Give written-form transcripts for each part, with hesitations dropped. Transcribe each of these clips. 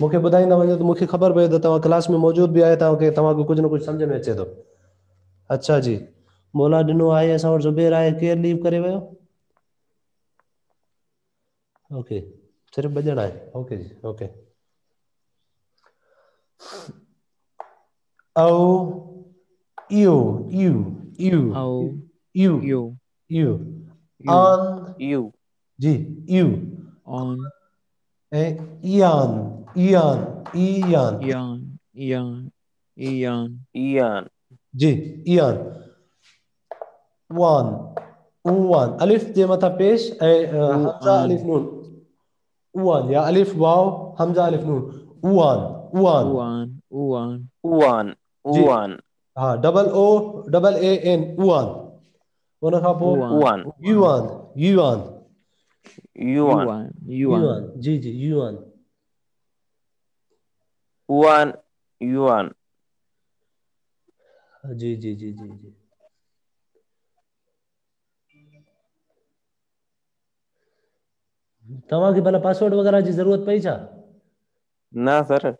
मूंखे ॿुधाईंदा वञो त मूंखे ख़बर पए त तव्हां क्लास में मौजूद बि आहे, तव्हांखे कुझु न कुझु सम्झ में अचे थो। अच्छा जी, मौला ॾिनो आहे, असां वटि ज़ुबैर आहे, केरु लीव करे वियो? ओके, सिर्फ़ु 2 ॼणा आहे। ओके जी, ओके। औ यू यू यू Au, यू you, यू you, ऑन You. जी यू on, ऐं ईयान ईयान ईयान Ian, Ian, Ian, Ian. जी ईयान वन वन अलिफ जे मथां पेश ऐं हमज़ा अलिफ Uan, नून वन या अलिफ वाव हमज़ा अलिफ नून Uan Uan Uan, Uan, Uan. जी Uan. हाँ double O double A N Uan उन खां पोइ Uan, Uan. Yuan Yuan Yuan. Yuan, Yuan, Yuan जी जी युआन Uan. Yuan. जी जी जी जी जी तव्हांखे भला पासवर्ड वग़ैरह जी ज़रूरत पई छा? ना सर।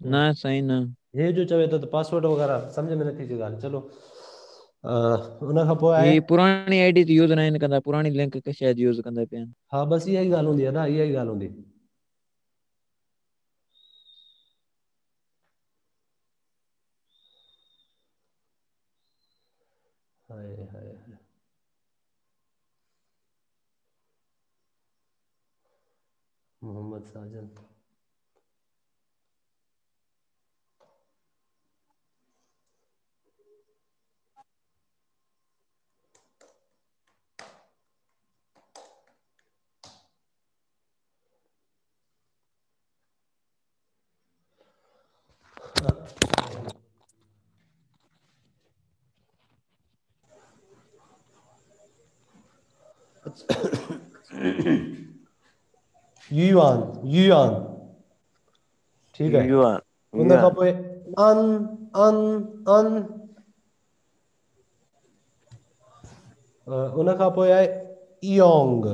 ना सही ना। हे जो चवे थो त पासवर्ड वग़ैरह सम्झ में नथी अचे ॻाल्हि। चलो उन खां पोइ आहे ये पुरानी आईडी तो यूज ना कंदा, पुरानी लिंक के शायद यूज कंदा पिया। हाँ बस इहा ई ॻाल्हि हूंदी आहे न, इहा ई ॻाल्हि हूंदी। हाय हाय हाय मोहम्मद साजन युआन युआन ठीक है। Yuan. उन खां Yuan. पोइ अन अन अन उन खां पोइ आहे Eong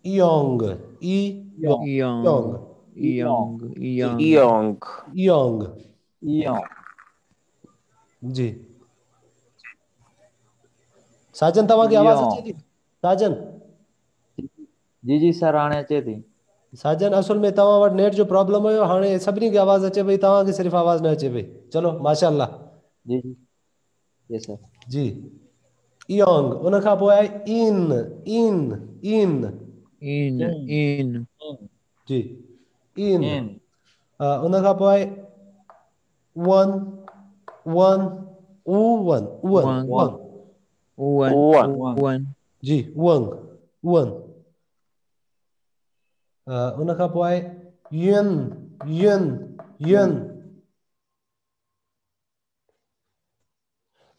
Eong Eong Young, young, young. Eong. Eong Eong. जी साजन तव्हांखे आवाज़ अचे Eong. थी? साजन जी जी सर हाणे अचे थी। साजन असुल में तव्हां वटि नेट जो प्रॉब्लम हुयो, हाणे सभिनी खे आवाज़ अचे पई, तव्हांखे सिर्फ़ु आवाज़ न अचे पई। चलो माशाअल्लाह जी जी जी सर। जी इयोंग उन खां पोइ आहे इन इन इन In, जी इन इन उन खां पोइ आहे one one one one one, one one, One. one, जी वन वन उन खां पोइ आहे यन यन यन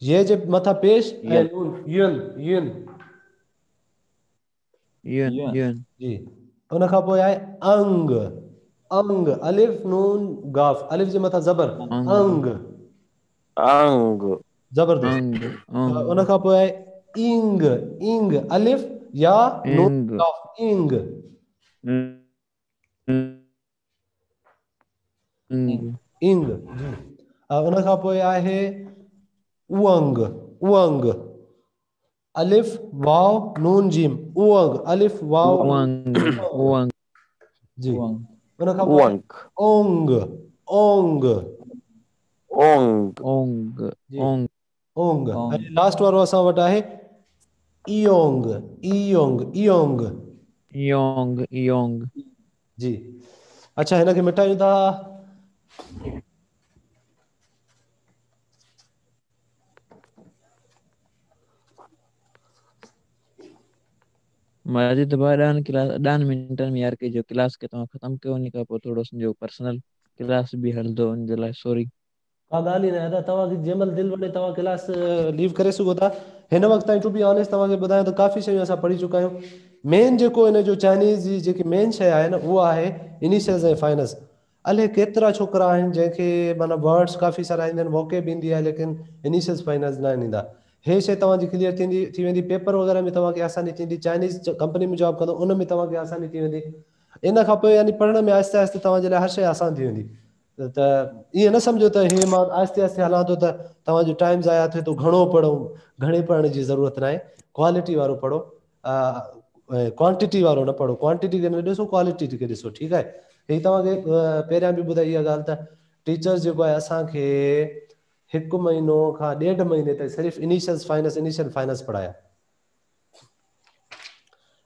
ये जे मथां पेश ऐं Yun. नून यन यन yun, जी उन खां पोइ आहे अंग अंग अलिफ नून गाफ अलिफ जे मथां ज़बर Ang, अंग Ang. जबरदस्त उन खां पोइ आहे इंग इंग अलिफ या नून ing, गाफ इंग ing, इंग जी उन खां पोइ आहे उअंग उअंग अलिफ वाव नून जीम उअंग अलिफ वाव wang, wang, जी उअंग उन खां पोइ Uang. ओंग ओंग Ong. ong, जी ong, ओंग ओंग। ऐं लास्ट वारो असां वटि आहे इयोंग इयोंग इयोंग yong, yong. जी अच्छा हिनखे मिटायूं था माजिद भाई ॾहनि मिंटनि में यार के जो क्लास के तव्हां ख़तमु कयो, उन खां पोइ थोरो सम्झो पर्सनल क्लास बि हलंदो, उन जे लाइ सॉरी। का ॻाल्हि ई न आहे दादा, तव्हांखे जंहिं महिल दिलि वञे तव्हां क्लास लीव करे सघो था। हिन वक़्तु ताईं टू बी ऑनेस्ट तव्हांखे ॿुधायां त काफ़ी शयूं असां पढ़ी चुका आहियूं। मेन जेको हिन जो चाइनीज़ जी जेकी मेन शइ आहे न उहा आहे इनिशियल्स ऐं फाइनल्स। अलाए केतिरा छोकिरा आहिनि जंहिंखे माना वर्ड्स काफ़ी सारा ईंदा आहिनि, वोकेब ईंदी आहे, लेकिन इनिशियल्स फाइनल्स न ईंदा। हे शइ तव्हांजी क्लियर थी वेंदी, पेपर वग़ैरह में तव्हांखे आसानी थींदी, चाइनीज़ कंपनी में जॉब कंदो उन में तव्हांखे आसानी थी वेंदी। इन खां पोइ यानी पढ़ण में आहिस्ते आहिस्ते तव्हांजे लाइ हर शइ आसान थी वेंदी। त ईअं न सम्झो त हे मां आहिस्ते आहिस्ते हलां थो त तव्हांजो टाइम ज़ाया थिए थो, घणो पढ़ो, घणे पढ़ण जी ज़रूरत न आहे, क्वालिटी वारो पढ़ो, क्वांटिटी वारो न पढ़ो, क्वांटिटी खे न ॾिसो, क्वालिटी खे ॾिसो, ठीकु आहे। हीअ तव्हांखे पहिरियां बि ॿुधाई इहा ॻाल्हि त टीचर्स जेको आहे असांखे 1 महीनो खां 1.5 महीने ताईं सिर्फ़ु इनिशियल फाइनेंस पढ़ाया।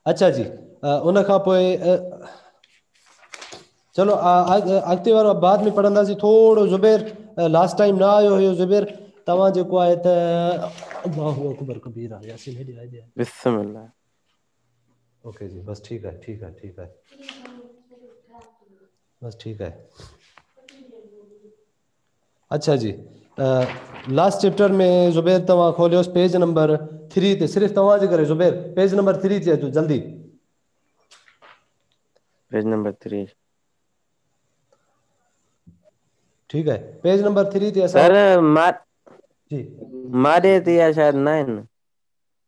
अच्छा जी, उन खां पोइ चलो अॻिते वारो बाद में पढ़ंदासीं। थोरो ज़ुबैर लास्ट टाइम न आयो हुयो। ज़ुबैर तव्हां जेको आहे त अल्लाहु अकबर कबीरा यासीन हेॾे आइडिया। बिस्मिल्लाह। ओके जी, बस ठीक है, ठीक है, ठीक है, बस ठीक है। अच्छा जी, लास्ट चैप्टर में ज़ुबैर तव्हां खोलियोसि पेज नंबर 3 ते, सिर्फ़ु तव्हांजे करे ज़ुबैर पेज नंबर 3 ते अचो जल्दी। Page number 3। ठीक है, पेज नंबर 3 ते असां सर जी माॾे ते या शायद न आहिनि।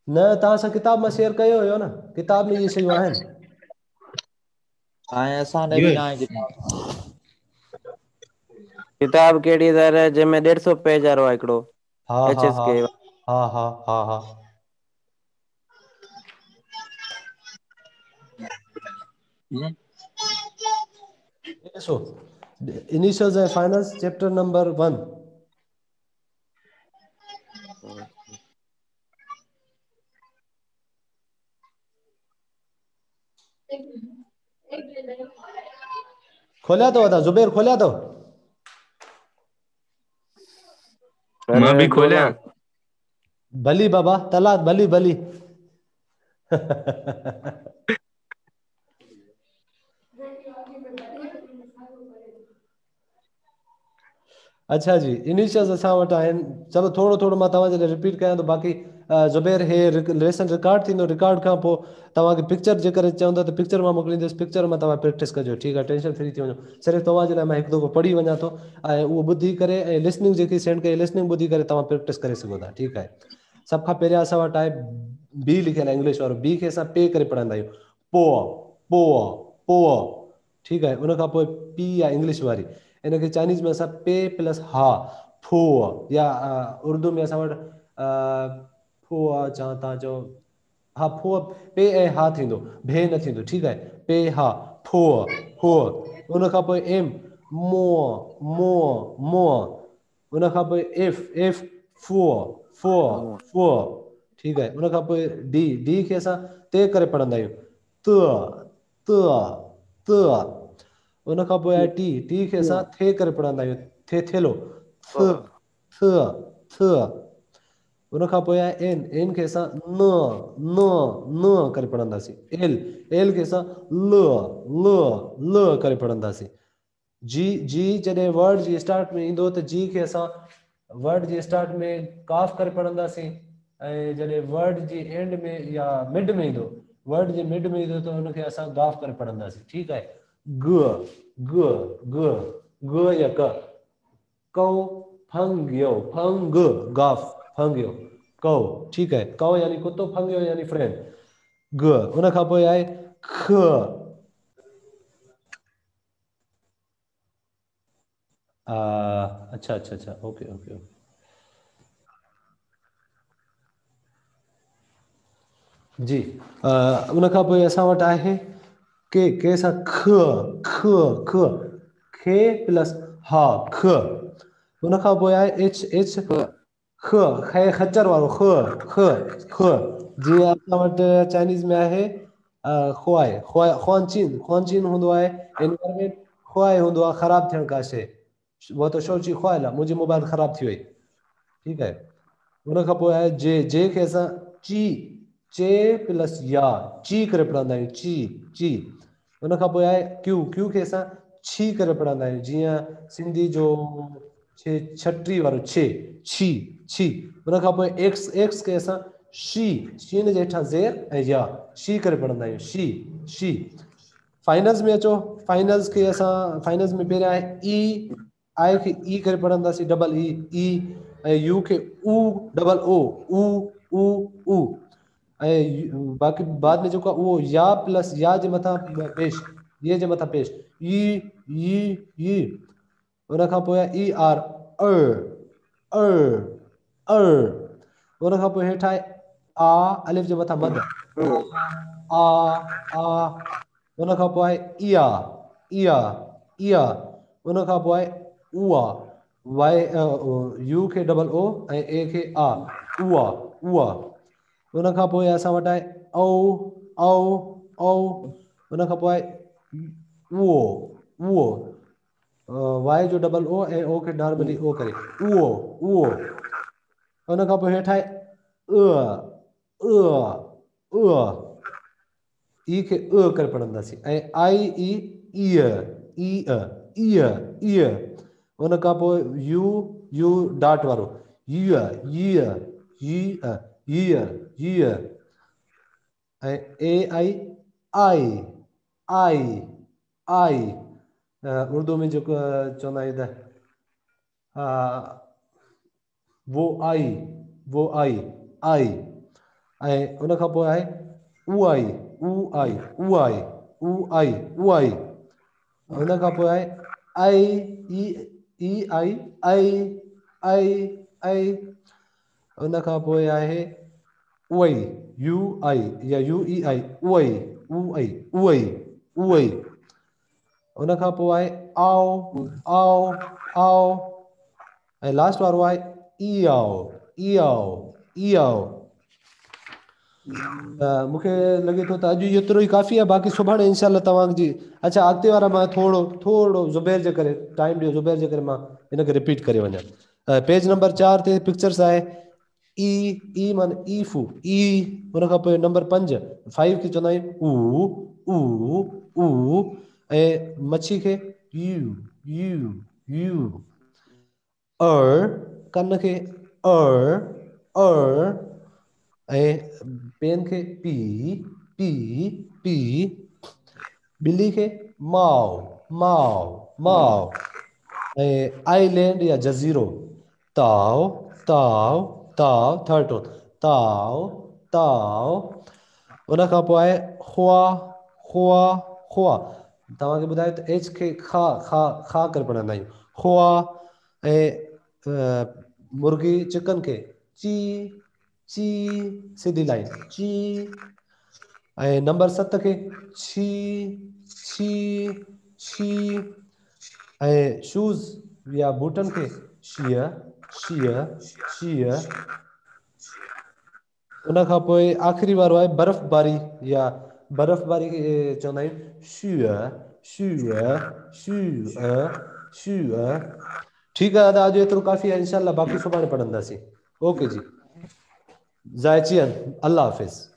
न तव्हां सां किताब मां शेयर कयो हुयो न, किताब में इहे शयूं आहिनि। हाणे असां ॾे इहो बि ई। न आहे किताब। किताब कहिड़ी सर जंहिंमें 150 पेज वारो आहे हिकिड़ो हा एच हा एस हा के। हा हा हा हा ॾिसो, initials and finals chapter number 1। खोलिया अथव तव्हां ज़ुबैर, खोलिया अथव? सर मां बि ॿियो खोलियां। न भली बाबा तला भली भली। अच्छा जी, इनिशियल्स असां वटि आहिनि। चलो थोरो थोरो मां तव्हांजे लाइ रिपीट कयां थो, बाक़ी ज़ुबैर हे लेसन रिकॉर्ड थींदो, रिकॉर्ड खां पोइ तव्हांखे पिक्चर जे करे चवंदा त पिक्चर मां मोकिलींदुसि, पिक्चर मां तव्हां प्रैक्टिस कजो, ठीकु आहे, टेंशन फ्री थी वञो। सिर्फ़ु तव्हांजे लाइ मां हिकु दफ़ो पढ़ी वञा थो ऐं उहो ॿुधी करे ऐं लिसनिंग जेकी सेंड कई, लिसनिंग ॿुधी करे तव्हां प्रैक्टिस करे सघो था, ठीकु आहे। सभ खां पहिरियां असां वटि आहे बी लिखियल आहे इंग्लिश वारो, बी खे असां पे करे पढ़ंदा आहियूं, पोअ, ठीकु आहे। उन खां पोइ पी आहे इंग्लिश वारी, इनखे चाइनीज़ में असां पे प्लस हा, फो, या उर्दू में असां वटि फो आहे, चवां तव्हां चओ हा फो, पे ऐं हा थींदो, भे न थींदो, ठीकु आहे। पे हा फो, उन खां पोइ एम मोअ, उन खां पोइ एफ फो, ठीकु आहे। उन खां पोइ डी खे असां ते करे पढ़ंदा आहियूं, त, उन खां पोइ आहे टी खे असां थे करे पढ़ंदा आहियूं, थेलो, थ, उन खां पोइ आहे एन खे असां न करे पढ़ंदासीं, एल खे असां ल करे पढ़ंदासीं। जी जॾहिं वर्ड जी स्टार्ट में ईंदो त जी खे असां वर्ड जे स्टार्ट में काफ करे पढ़ंदासीं, ऐं जॾहिं वर्ड जी एंड में या मिड में ईंदो, वर्ड जे मिड में ईंदो त हुनखे असां गाफ करे पढ़ंदासीं, ठीकु आहे। ग या कौ फंग गाफ फंगियो कौ, ठीकु आहे। कौ यानी कुतो, फंगियो यानी फ्रेंड, उन खां पोइ आहे ख, अच्छा, ओके। जी, उन खां पोइ असां वटि आहे के सां ख प्लस हा, ख, उन खां पोइ आहे एच खच्चर वारो ख, जीअं असां वटि चाइनीज़ में आहे ख्वांचीन हूंदो आहे एनवायरमेंट, ख्वाए हूंदो आहे ख़राबु थियणु का शइ, वो त शौची ख्वाइल आहे, मुंहिंजी मोबाइल ख़राबु थी वई, ठीकु आहे। उन खां पोइ आहे जे खे असां चे प्लस या ची करे पढ़ंदा आहियूं, ची, उन खां पोइ आहे क्यू खे असां छी करे पढ़ंदा आहियूं, जीअं सिंधी जो छटी वारो छी, उन खां पोइ एक्स खे असां शीन जे हेठां ज़ेर ऐं या शी करे पढ़ंदा आहियूं, शी। फाइनल्स में अचो, फाइनल्स में पहिरियां आहे आई खे ई करे पढ़ंदासीं, डबल ई, ऐं यू खे डबल ओ, ऐं बाक़ी बाद में जेको आहे उहो या प्लस या जे मथां पेश, ये जे मथा पेश ई उन खां पोइ ई आर अर उन खां पोइ हेठि आहे आ अलिफ जे मथां मद आ उन खां पोइ आहे इया इया इया उन खां पोइ आहे उआ वाई यू खे डबल ओ ऐं ए खे आ उआ उआ उन खां पोइ असां वटि आहे औ उन खां पोइ आहे उहो वाई जो डबल ओ ऐं ओ खे नॉर्मली ओ करे उहो उन खां पोइ हेठि आहे ई खे करे पढ़ंदासीं ऐं आई ई ईअ उन खां पोइ यू डॉट वारो हीअ ऐं ए आई उर्दू में जेको चवंदा आहियूं त वो आई ऐं उन खां पोइ आहे ऊ आई उन खां पोइ आहे आई उन खां पोइ आहे उई यू आई या यू ई आई उई उन खां पोइ आहे आओ ऐं लास्ट वारो आहे ईआओ मूंखे लॻे थो त अॼु एतिरो ई काफ़ी आहे बाक़ी सुभाणे इंशाल्लाह तव्हांजी अच्छा अॻिते वारा मां थोरो ज़ुबैर जे करे टाइम ॾियो ज़ुबैर जे करे मां हिनखे रिपीट करे वञा पेज नंबर 4 ते पिक्चर्स आहे ई मान ईफू ई हुन खां पोइ नंबर 5 खे चवंदा आहियूं ऊ ऐं मच्छी खे यू कन खे ऐं पेन खे पी ॿिली खे माओ ऐं आइलैंड या जज़ीरो ताओ थर्ड टोन ताओ उन खां पोइ आहे खुआ तव्हांखे ॿुधायो त एच खे खा करे पढ़ंदा आहियूं खुआ ऐं मुर्गी चिकन खे ची सिधी लाइन ची ऐं नंबर 7 खे छी ऐं शूज़ या बूटनि खे शीअ उन खां पोइ आख़िरी वारो आहे बर्फ़बारी या बर्फ़बारी खे चवंदा आहियूं शू ठीकु आहे दादा अॼु एतिरो काफ़ी आहे इंशाल्लाह बाक़ी सुभाणे पढ़ंदासीं ओके जी जायचियन अल्लाह हाफ़िज़